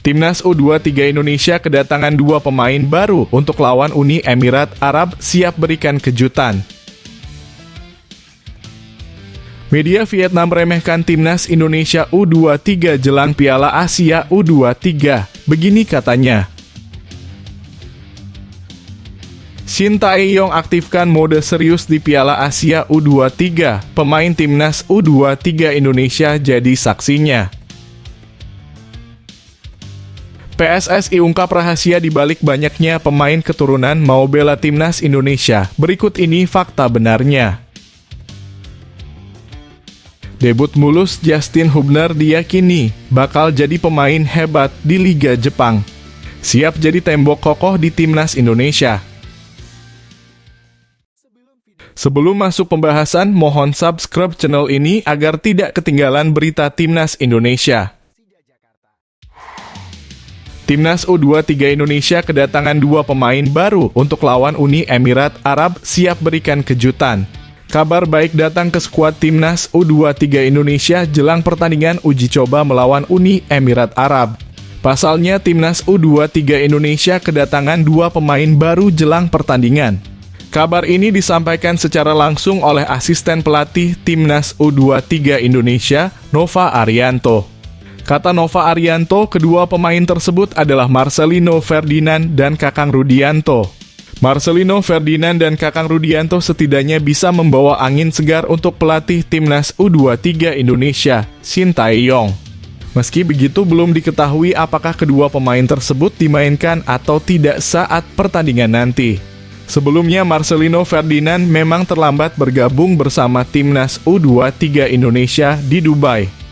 Timnas U23 Indonesia kedatangan 2 pemain baru untuk lawan Uni Emirat Arab, siap berikan kejutan. Media Vietnam meremehkan Timnas Indonesia U23 jelang Piala Asia U23. Begini katanya. Shin Tae-yong aktifkan mode serius di Piala Asia U23. Pemain Timnas U23 Indonesia jadi saksinya. PSSI ungkap rahasia di balik banyaknya pemain keturunan mau bela Timnas Indonesia. Berikut ini fakta benarnya. Debut mulus Justin Hubner diyakini bakal jadi pemain hebat di Liga Jepang. Siap jadi tembok kokoh di Timnas Indonesia. Sebelum masuk pembahasan, mohon subscribe channel ini agar tidak ketinggalan berita Timnas Indonesia. Timnas U23 Indonesia kedatangan 2 pemain baru untuk lawan Uni Emirat Arab, siap berikan kejutan. Kabar baik datang ke skuad Timnas U23 Indonesia jelang pertandingan uji coba melawan Uni Emirat Arab. Pasalnya, Timnas U23 Indonesia kedatangan 2 pemain baru jelang pertandingan. Kabar ini disampaikan secara langsung oleh asisten pelatih Timnas U23 Indonesia, Nova Arianto. Kata Nova Arianto, kedua pemain tersebut adalah Marcelino Ferdinand dan Kakang Rudianto. Marcelino Ferdinand dan Kakang Rudianto setidaknya bisa membawa angin segar untuk pelatih Timnas U23 Indonesia, Shin Tae-yong. Meski begitu, belum diketahui apakah kedua pemain tersebut dimainkan atau tidak saat pertandingan nanti. Sebelumnya, Marcelino Ferdinand memang terlambat bergabung bersama Timnas U23 Indonesia di Dubai.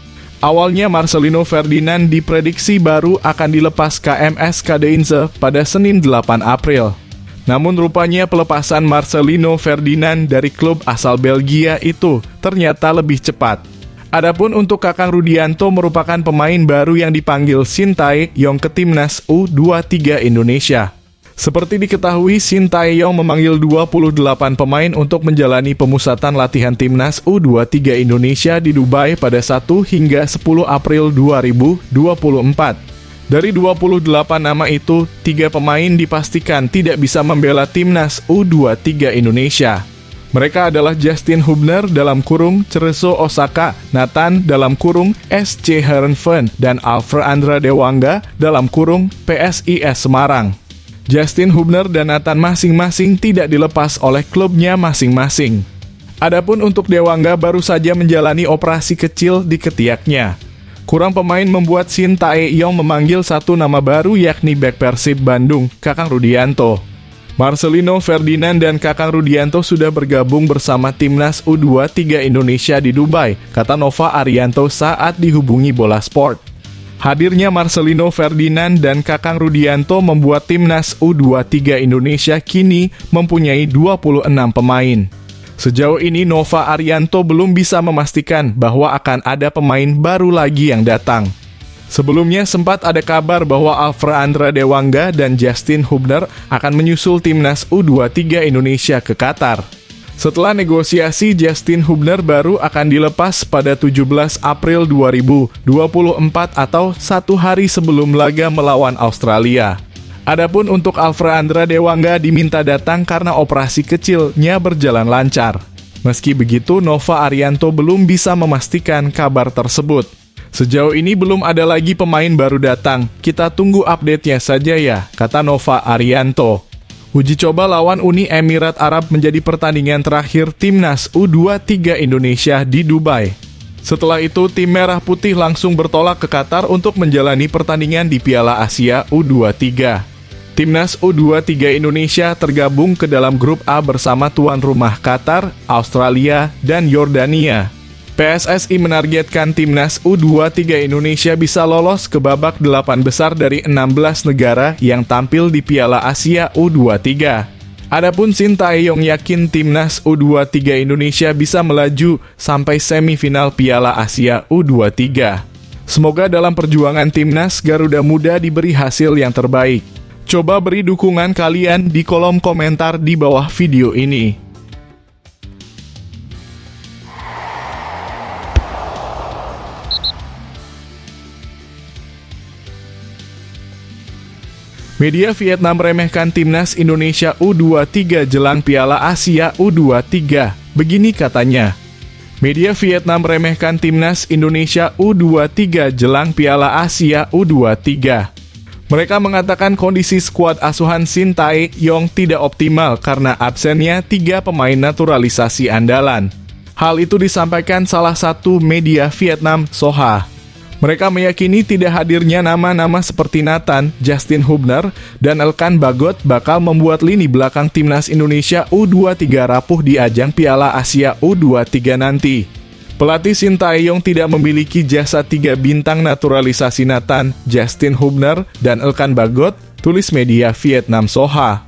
Awalnya Marcelino Ferdinand diprediksi baru akan dilepas KMS Kadeinze pada Senin 8 April. Namun rupanya pelepasan Marcelino Ferdinand dari klub asal Belgia itu ternyata lebih cepat. Adapun untuk Kakang Rudianto merupakan pemain baru yang dipanggil Shin Tae-yong ke Timnas U23 Indonesia. Seperti diketahui, Shin Tae-yong memanggil 28 pemain untuk menjalani pemusatan latihan Timnas U23 Indonesia di Dubai pada 1 hingga 10 April 2024. Dari 28 nama itu, 3 pemain dipastikan tidak bisa membela Timnas U23 Indonesia. Mereka adalah Justin Hubner (Cerezo Osaka), Nathan (SC Heerenveen), dan Alfred Andra Dewangga (PSIS Semarang). Justin Hubner dan Nathan masing-masing tidak dilepas oleh klubnya masing-masing. Adapun untuk Dewangga baru saja menjalani operasi kecil di ketiaknya. Kurang pemain membuat Shin Tae-yong memanggil satu nama baru, yakni bek Persib Bandung, Kakang Rudianto. Marcelino Ferdinand dan Kakang Rudianto sudah bergabung bersama Timnas U23 Indonesia di Dubai, kata Nova Arianto saat dihubungi Bola Sport. Hadirnya Marcelino Ferdinand dan Kakang Rudianto membuat Timnas U23 Indonesia kini mempunyai 26 pemain. Sejauh ini Nova Arianto belum bisa memastikan bahwa akan ada pemain baru lagi yang datang. Sebelumnya sempat ada kabar bahwa Alfred Andra Dewangga dan Justin Hubner akan menyusul Timnas U23 Indonesia ke Qatar. Setelah negosiasi, Justin Hubner baru akan dilepas pada 17 April 2024 atau 1 hari sebelum laga melawan Australia. Adapun untuk Alfred Andra Dewangga diminta datang karena operasi kecilnya berjalan lancar. Meski begitu, Nova Arianto belum bisa memastikan kabar tersebut. Sejauh ini belum ada lagi pemain baru datang, kita tunggu update-nya saja ya, kata Nova Arianto. Uji coba lawan Uni Emirat Arab menjadi pertandingan terakhir Timnas U23 Indonesia di Dubai. Setelah itu, tim Merah Putih langsung bertolak ke Qatar untuk menjalani pertandingan di Piala Asia U23. Timnas U23 Indonesia tergabung ke dalam grup A bersama tuan rumah Qatar, Australia, dan Yordania. PSSI menargetkan Timnas U23 Indonesia bisa lolos ke babak 8 besar dari 16 negara yang tampil di Piala Asia U23. Adapun Shin Tae-yong yakin Timnas U23 Indonesia bisa melaju sampai semifinal Piala Asia U23. Semoga dalam perjuangan Timnas, Garuda Muda diberi hasil yang terbaik. Coba beri dukungan kalian di kolom komentar di bawah video ini. Media Vietnam meremehkan timnas Indonesia U23 jelang Piala Asia U23. Begini katanya. Media Vietnam meremehkan timnas Indonesia U23 jelang Piala Asia U23. Mereka mengatakan kondisi skuad asuhan Shin Tae-yong tidak optimal karena absennya 3 pemain naturalisasi andalan. Hal itu disampaikan salah satu media Vietnam, Soha. Mereka meyakini tidak hadirnya nama-nama seperti Nathan, Justin Hubner, dan Elkan Bagot bakal membuat lini belakang timnas Indonesia U23 rapuh di ajang Piala Asia U23 nanti. Pelatih Shin Tae-yong tidak memiliki jasa 3 bintang naturalisasi Nathan, Justin Hubner, dan Elkan Bagot, tulis media Vietnam Soha.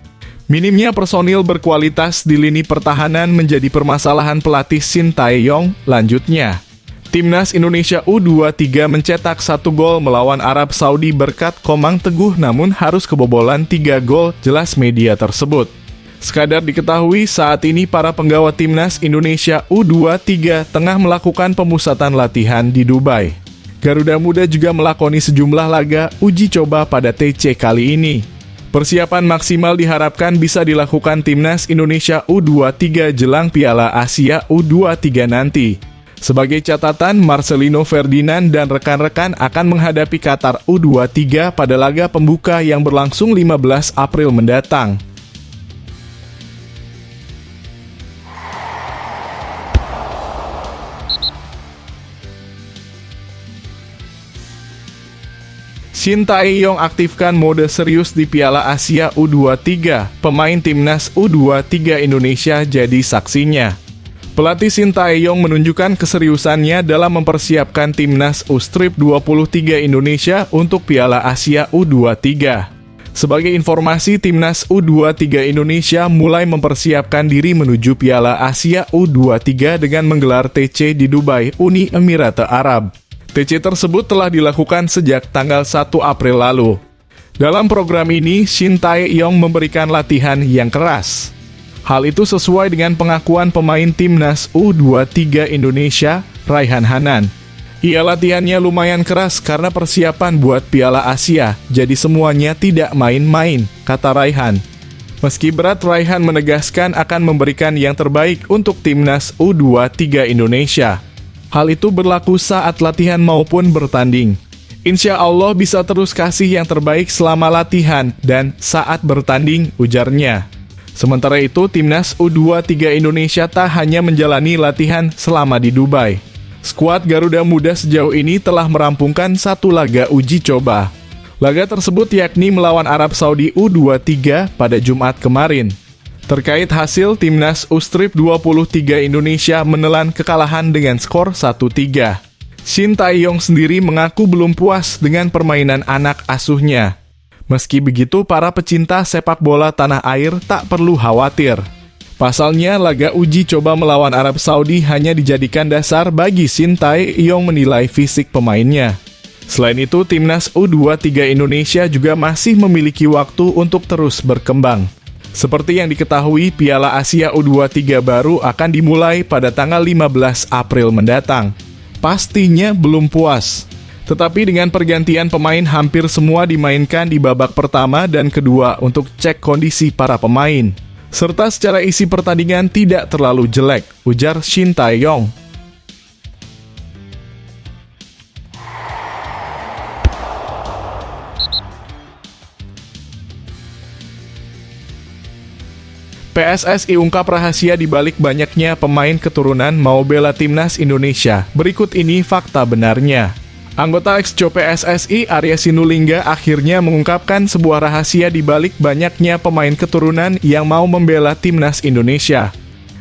Minimnya personil berkualitas di lini pertahanan menjadi permasalahan pelatih Shin Tae-yong, lanjutnya. Timnas Indonesia U23 mencetak 1 gol melawan Arab Saudi berkat Komang Teguh namun harus kebobolan 3 gol, jelas media tersebut. Sekadar diketahui saat ini para penggawa Timnas Indonesia U23 tengah melakukan pemusatan latihan di Dubai. Garuda Muda juga melakoni sejumlah laga uji coba pada TC kali ini. Persiapan maksimal diharapkan bisa dilakukan Timnas Indonesia U23 jelang Piala Asia U23 nanti. Sebagai catatan, Marcelino Ferdinand dan rekan-rekan akan menghadapi Qatar U23 pada laga pembuka yang berlangsung 15 April mendatang. Shin Tae-yong aktifkan mode serius di Piala Asia U23. Pemain timnas U23 Indonesia jadi saksinya. Pelatih Shin Tae-yong menunjukkan keseriusannya dalam mempersiapkan timnas U-Strip 23 Indonesia untuk Piala Asia U23. Sebagai informasi, timnas U23 Indonesia mulai mempersiapkan diri menuju Piala Asia U23 dengan menggelar TC di Dubai, Uni Emirat Arab. TC tersebut telah dilakukan sejak tanggal 1 April lalu. Dalam program ini, Shin Tae-yong memberikan latihan yang keras. Hal itu sesuai dengan pengakuan pemain timnas U23 Indonesia, Raihan Hanan. Ia latihannya lumayan keras karena persiapan buat Piala Asia, jadi semuanya tidak main-main, kata Raihan. Meski berat, Raihan menegaskan akan memberikan yang terbaik untuk timnas U23 Indonesia. Hal itu berlaku saat latihan maupun bertanding. Insya Allah bisa terus kasih yang terbaik selama latihan dan saat bertanding, ujarnya. Sementara itu, timnas U23 Indonesia tak hanya menjalani latihan selama di Dubai. Skuad Garuda Muda sejauh ini telah merampungkan 1 laga uji coba. Laga tersebut yakni melawan Arab Saudi U23 pada Jumat kemarin. Terkait hasil, timnas U-Strip 23 Indonesia menelan kekalahan dengan skor 1-3. Shin Tae-yong sendiri mengaku belum puas dengan permainan anak asuhnya. Meski begitu, para pecinta sepak bola tanah air tak perlu khawatir. Pasalnya, laga uji coba melawan Arab Saudi hanya dijadikan dasar bagi Shin Tae-yong menilai fisik pemainnya. Selain itu, timnas U23 Indonesia juga masih memiliki waktu untuk terus berkembang. Seperti yang diketahui, Piala Asia U23 baru akan dimulai pada tanggal 15 April mendatang. Pastinya belum puas. Tetapi dengan pergantian pemain hampir semua dimainkan di babak pertama dan kedua untuk cek kondisi para pemain. Serta secara isi pertandingan tidak terlalu jelek, ujar Shin Tae-yong. PSSI ungkap rahasia di balik banyaknya pemain keturunan mau bela timnas Indonesia. Berikut ini fakta benarnya. Anggota ex-Co PSSI Arya Sinulinga akhirnya mengungkapkan sebuah rahasia di balik banyaknya pemain keturunan yang mau membela timnas Indonesia.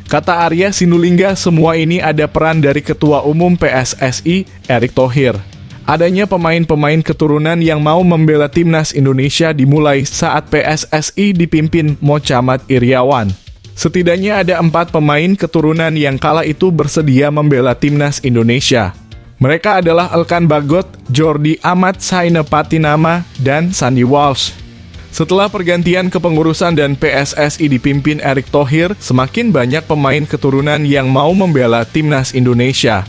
Kata Arya Sinulinga, semua ini ada peran dari Ketua Umum PSSI, Erick Thohir. Adanya pemain-pemain keturunan yang mau membela timnas Indonesia dimulai saat PSSI dipimpin Mochammad Iryawan. Setidaknya ada 4 pemain keturunan yang kala itu bersedia membela timnas Indonesia. Mereka adalah Elkan Bagot, Jordi Amat Saine Patinama, dan Sandy Walsh. Setelah pergantian kepengurusan dan PSSI dipimpin Erick Thohir, semakin banyak pemain keturunan yang mau membela timnas Indonesia.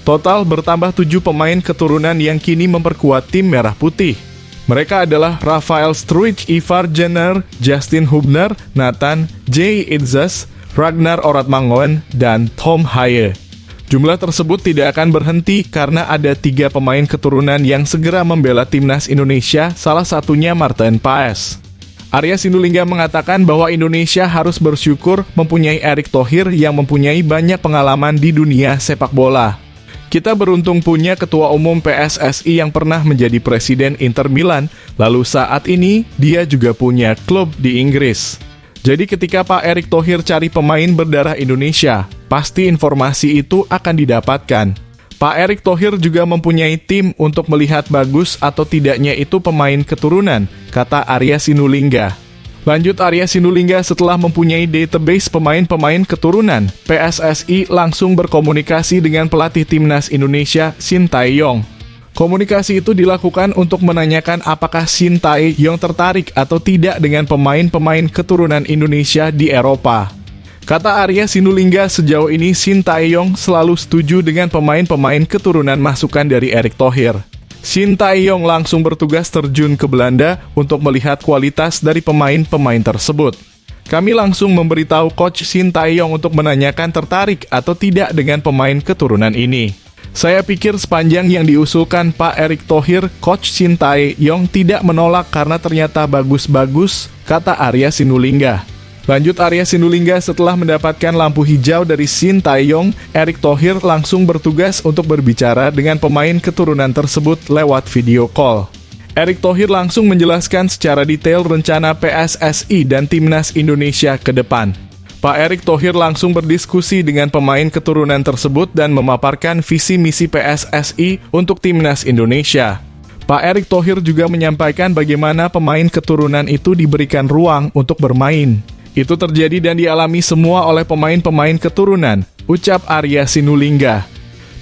Total bertambah 7 pemain keturunan yang kini memperkuat tim Merah Putih. Mereka adalah Rafael Struijk, Ivar Jenner, Justin Hubner, Nathan J. Itzas, Ragnar Oratmangoen, dan Tom Haye. Jumlah tersebut tidak akan berhenti karena ada 3 pemain keturunan yang segera membela timnas Indonesia, salah satunya Marten Paes. Arya Sinulinga mengatakan bahwa Indonesia harus bersyukur mempunyai Erick Thohir yang mempunyai banyak pengalaman di dunia sepak bola. Kita beruntung punya ketua umum PSSI yang pernah menjadi presiden Inter Milan, lalu saat ini dia juga punya klub di Inggris. Jadi ketika Pak Erick Thohir cari pemain berdarah Indonesia, pasti informasi itu akan didapatkan. Pak Erick Thohir juga mempunyai tim untuk melihat bagus atau tidaknya itu pemain keturunan, kata Arya Sinulinga. Lanjut Arya Sinulinga, setelah mempunyai database pemain-pemain keturunan, PSSI langsung berkomunikasi dengan pelatih timnas Indonesia, Shin Tae-yong. Komunikasi itu dilakukan untuk menanyakan apakah Shin Tae-yong tertarik atau tidak dengan pemain-pemain keturunan Indonesia di Eropa. Kata Arya Sinulinga, sejauh ini Shin Tae-yong selalu setuju dengan pemain-pemain keturunan masukan dari Erick Thohir. Shin Tae-yong langsung bertugas terjun ke Belanda untuk melihat kualitas dari pemain-pemain tersebut. Kami langsung memberitahu Coach Shin Tae-yong untuk menanyakan tertarik atau tidak dengan pemain keturunan ini. Saya pikir sepanjang yang diusulkan Pak Erick Thohir, Coach Shin Tae-yong tidak menolak karena ternyata bagus-bagus, kata Arya Sinulinga. Lanjut Arya Sinulinga, setelah mendapatkan lampu hijau dari Shin Tae-yong, Erick Thohir langsung bertugas untuk berbicara dengan pemain keturunan tersebut lewat video call. Erick Thohir langsung menjelaskan secara detail rencana PSSI dan Timnas Indonesia ke depan. Pak Erick Thohir langsung berdiskusi dengan pemain keturunan tersebut dan memaparkan visi misi PSSI untuk Timnas Indonesia. Pak Erick Thohir juga menyampaikan bagaimana pemain keturunan itu diberikan ruang untuk bermain. Itu terjadi dan dialami semua oleh pemain-pemain keturunan, ucap Arya Sinulinga.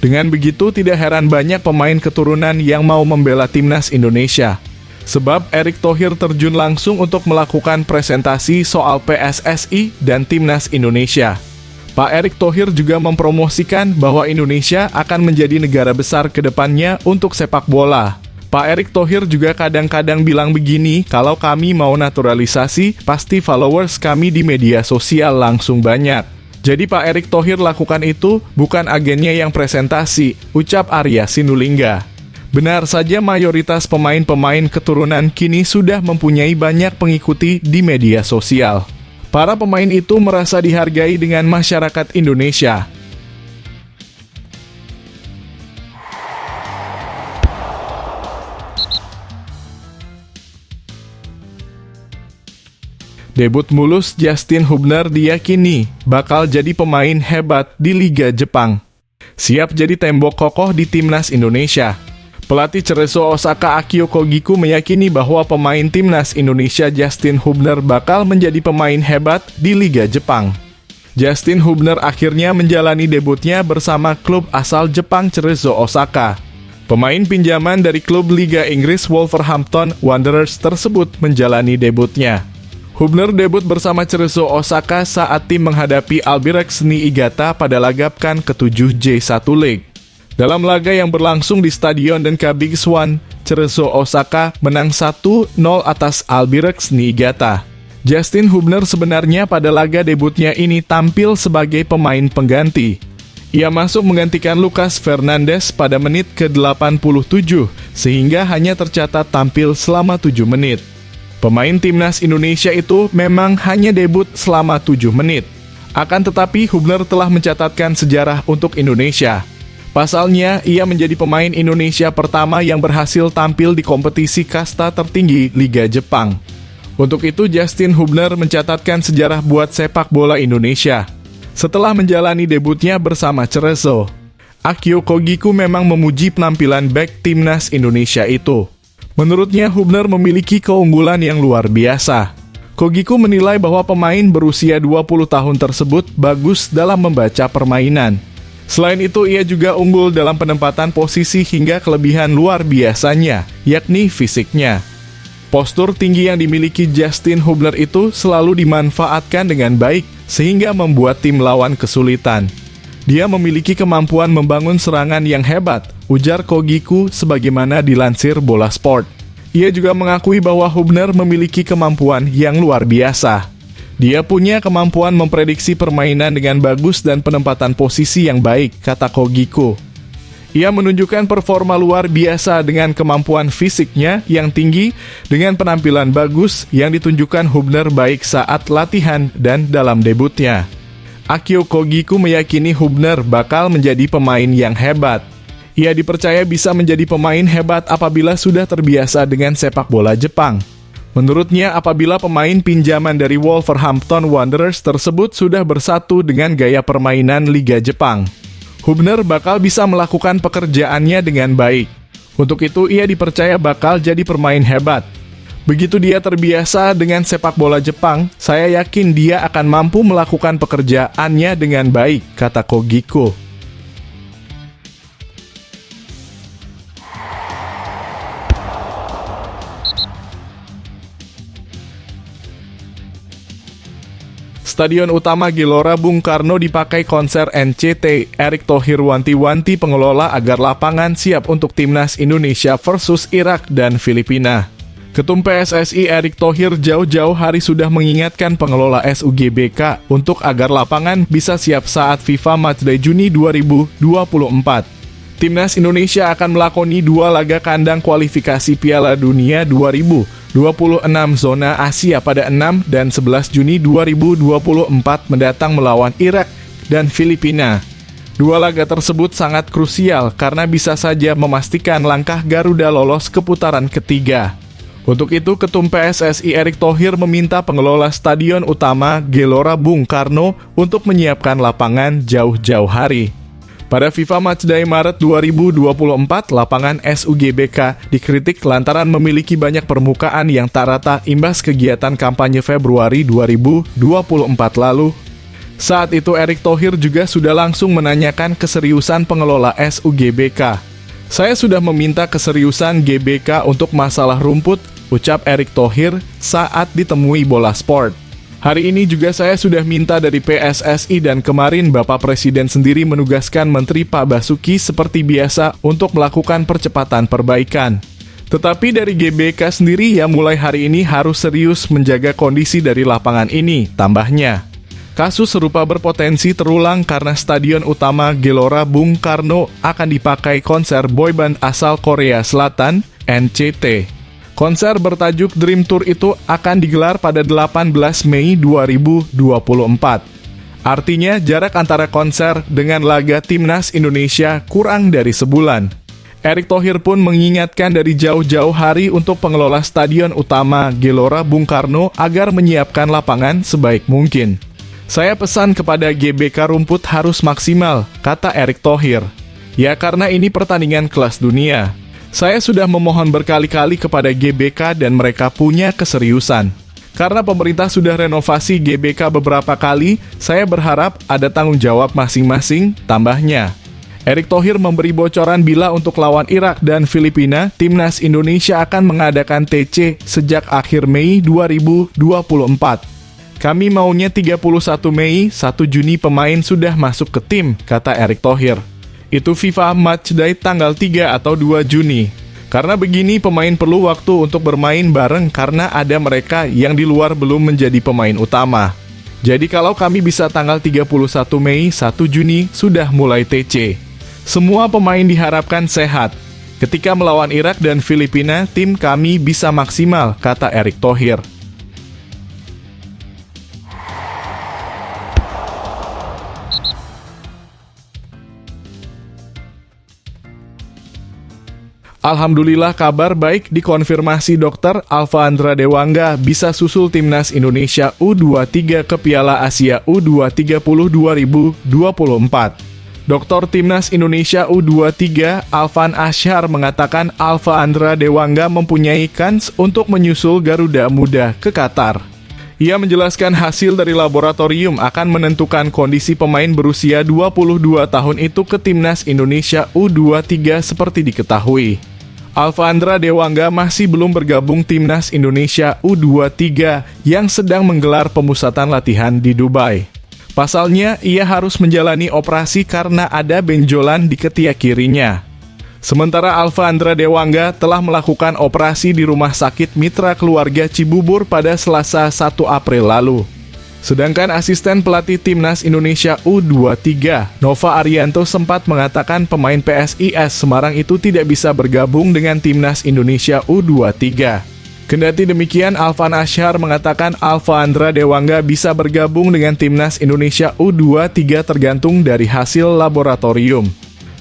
Dengan begitu, tidak heran banyak pemain keturunan yang mau membela timnas Indonesia. Sebab Erick Thohir terjun langsung untuk melakukan presentasi soal PSSI dan timnas Indonesia. Pak Erick Thohir juga mempromosikan bahwa Indonesia akan menjadi negara besar ke depannya untuk sepak bola. Pak Erick Thohir juga kadang-kadang bilang begini, kalau kami mau naturalisasi, pasti followers kami di media sosial langsung banyak. Jadi Pak Erick Thohir lakukan itu, bukan agennya yang presentasi, ucap Arya Sinulinga. Benar saja mayoritas pemain-pemain keturunan kini sudah mempunyai banyak pengikuti di media sosial. Para pemain itu merasa dihargai dengan masyarakat Indonesia. Debut mulus Justin Hubner diyakini bakal jadi pemain hebat di Liga Jepang. Siap jadi tembok kokoh di timnas Indonesia. Pelatih Cerezo Osaka Akio Kogiku meyakini bahwa pemain timnas Indonesia Justin Hubner bakal menjadi pemain hebat di Liga Jepang. Justin Hubner akhirnya menjalani debutnya bersama klub asal Jepang Cerezo Osaka. Pemain pinjaman dari klub Liga Inggris Wolverhampton Wanderers tersebut menjalani debutnya. Hubner debut bersama Cerezo Osaka saat tim menghadapi Albirex Niigata pada laga pekan ke-7 J1 League. Dalam laga yang berlangsung di Stadion Denka Big Swan, Cerezo Osaka menang 1-0 atas Albirex Niigata. Justin Hubner sebenarnya pada laga debutnya ini tampil sebagai pemain pengganti. Ia masuk menggantikan Lucas Fernandes pada menit ke-87, sehingga hanya tercatat tampil selama 7 menit. Pemain timnas Indonesia itu memang hanya debut selama 7 menit. Akan tetapi Hubner telah mencatatkan sejarah untuk Indonesia. Pasalnya, ia menjadi pemain Indonesia pertama yang berhasil tampil di kompetisi kasta tertinggi Liga Jepang. Untuk itu, Justin Hubner mencatatkan sejarah buat sepak bola Indonesia. Setelah menjalani debutnya bersama Cerezo, Akio Kogiku memang memuji penampilan bek timnas Indonesia itu. Menurutnya, Hubner memiliki keunggulan yang luar biasa. Kogiku menilai bahwa pemain berusia 20 tahun tersebut bagus dalam membaca permainan. Selain itu, ia juga unggul dalam penempatan posisi hingga kelebihan luar biasanya, yakni fisiknya. Postur tinggi yang dimiliki Justin Hubner itu selalu dimanfaatkan dengan baik, sehingga membuat tim lawan kesulitan. Dia memiliki kemampuan membangun serangan yang hebat, ujar Kogiku sebagaimana dilansir Bola Sport. Ia juga mengakui bahwa Hubner memiliki kemampuan yang luar biasa. Dia punya kemampuan memprediksi permainan dengan bagus dan penempatan posisi yang baik, kata Kogiko. Ia menunjukkan performa luar biasa dengan kemampuan fisiknya yang tinggi dengan penampilan bagus yang ditunjukkan Hubner baik saat latihan dan dalam debutnya. Akio Kogiko meyakini Hubner bakal menjadi pemain yang hebat. Ia dipercaya bisa menjadi pemain hebat apabila sudah terbiasa dengan sepak bola Jepang. Menurutnya, apabila pemain pinjaman dari Wolverhampton Wanderers tersebut sudah bersatu dengan gaya permainan Liga Jepang, Hubner bakal bisa melakukan pekerjaannya dengan baik. Untuk itu, ia dipercaya bakal jadi pemain hebat. Begitu dia terbiasa dengan sepak bola Jepang, saya yakin dia akan mampu melakukan pekerjaannya dengan baik, kata Kogiko. Stadion utama Gelora Bung Karno dipakai konser NCT. Erick Thohir wanti-wanti pengelola agar lapangan siap untuk timnas Indonesia versus Irak dan Filipina. Ketum PSSI Erick Thohir jauh-jauh hari sudah mengingatkan pengelola SUGBK untuk agar lapangan bisa siap saat FIFA Matchday Juni 2024. Timnas Indonesia akan melakoni 2 laga kandang kualifikasi Piala Dunia 2026 zona Asia pada 6 dan 11 Juni 2024 mendatang melawan Irak dan Filipina. 2 laga tersebut sangat krusial karena bisa saja memastikan langkah Garuda lolos ke putaran ketiga. Untuk itu, Ketum PSSI Erick Thohir meminta pengelola stadion utama Gelora Bung Karno untuk menyiapkan lapangan jauh-jauh hari. Pada FIFA Matchday Maret 2024, lapangan SUGBK dikritik lantaran memiliki banyak permukaan yang tak rata imbas kegiatan kampanye Februari 2024 lalu. Saat itu Erick Thohir juga sudah langsung menanyakan keseriusan pengelola SUGBK. Saya sudah meminta keseriusan GBK untuk masalah rumput, ucap Erick Thohir saat ditemui Bola Sport. Hari ini juga saya sudah minta dari PSSI dan kemarin Bapak Presiden sendiri menugaskan Menteri Pak Basuki seperti biasa untuk melakukan percepatan perbaikan. Tetapi dari GBK sendiri ya mulai hari ini harus serius menjaga kondisi dari lapangan ini, tambahnya. Kasus serupa berpotensi terulang karena stadion utama Gelora Bung Karno akan dipakai konser boyband asal Korea Selatan, NCT. Konser bertajuk Dream Tour itu akan digelar pada 18 Mei 2024. Artinya jarak antara konser dengan laga Timnas Indonesia kurang dari sebulan. Erick Thohir pun mengingatkan dari jauh-jauh hari untuk pengelola stadion utama Gelora Bung Karno agar menyiapkan lapangan sebaik mungkin. Saya pesan kepada GBK rumput harus maksimal, kata Erick Thohir. Ya karena ini pertandingan kelas dunia. Saya sudah memohon berkali-kali kepada GBK dan mereka punya keseriusan. Karena pemerintah sudah renovasi GBK beberapa kali, saya berharap ada tanggung jawab masing-masing, tambahnya. Erick Thohir memberi bocoran bila untuk lawan Irak dan Filipina, Timnas Indonesia akan mengadakan TC sejak akhir Mei 2024. Kami maunya 31 Mei, 1 Juni pemain sudah masuk ke tim, kata Erick Thohir. Itu FIFA Matchday tanggal 3 atau 2 Juni. Karena begini pemain perlu waktu untuk bermain bareng karena ada mereka yang di luar belum menjadi pemain utama. Jadi kalau kami bisa tanggal 31 Mei, 1 Juni sudah mulai TC. Semua pemain diharapkan sehat. Ketika melawan Irak dan Filipina, tim kami bisa maksimal, kata Erick Thohir. Alhamdulillah kabar baik dikonfirmasi dokter Alfa Andra Dewangga bisa susul Timnas Indonesia U23 ke Piala Asia U230 2024. Dokter Timnas Indonesia U23 Alvan Ashar mengatakan Alfa Andra Dewangga mempunyai kans untuk menyusul Garuda Muda ke Qatar. Ia menjelaskan hasil dari laboratorium akan menentukan kondisi pemain berusia 22 tahun itu ke Timnas Indonesia U23 seperti diketahui. Alfa Andra Dewangga masih belum bergabung Timnas Indonesia U23 yang sedang menggelar pemusatan latihan di Dubai. Pasalnya, ia harus menjalani operasi karena ada benjolan di ketiak kirinya. Sementara Alfa Andra Dewangga telah melakukan operasi di Rumah Sakit Mitra Keluarga Cibubur pada Selasa 1 April lalu. Sedangkan asisten pelatih Timnas Indonesia U23, Nova Arianto sempat mengatakan pemain PSIS Semarang itu tidak bisa bergabung dengan Timnas Indonesia U23. Kendati demikian, Alvan Ashar mengatakan Alfa Andra Dewangga bisa bergabung dengan Timnas Indonesia U23 tergantung dari hasil laboratorium.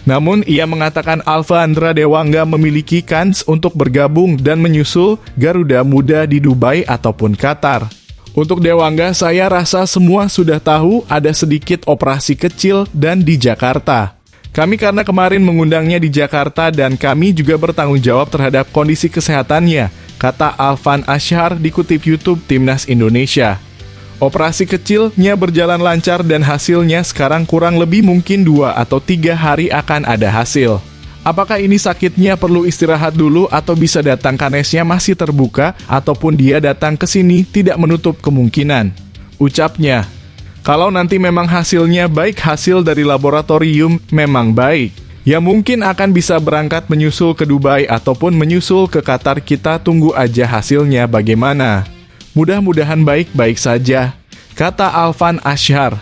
Namun, ia mengatakan Alfa Andra Dewangga memiliki kans untuk bergabung dan menyusul Garuda Muda di Dubai ataupun Qatar. Untuk Dewangga, saya rasa semua sudah tahu ada sedikit operasi kecil dan di Jakarta. Kami karena kemarin mengundangnya di Jakarta dan kami juga bertanggung jawab terhadap kondisi kesehatannya, kata Alvan Ashar dikutip YouTube Timnas Indonesia. Operasi kecilnya berjalan lancar dan hasilnya sekarang kurang lebih mungkin 2 atau 3 hari akan ada hasil. Apakah ini sakitnya perlu istirahat dulu atau bisa datang kanesnya masih terbuka ataupun dia datang ke sini tidak menutup kemungkinan. Ucapnya, kalau nanti memang hasilnya baik, hasil dari laboratorium memang baik, ya mungkin akan bisa berangkat menyusul ke Dubai ataupun menyusul ke Qatar, kita tunggu aja hasilnya bagaimana. Mudah-mudahan baik-baik saja, kata Alvan Ashar.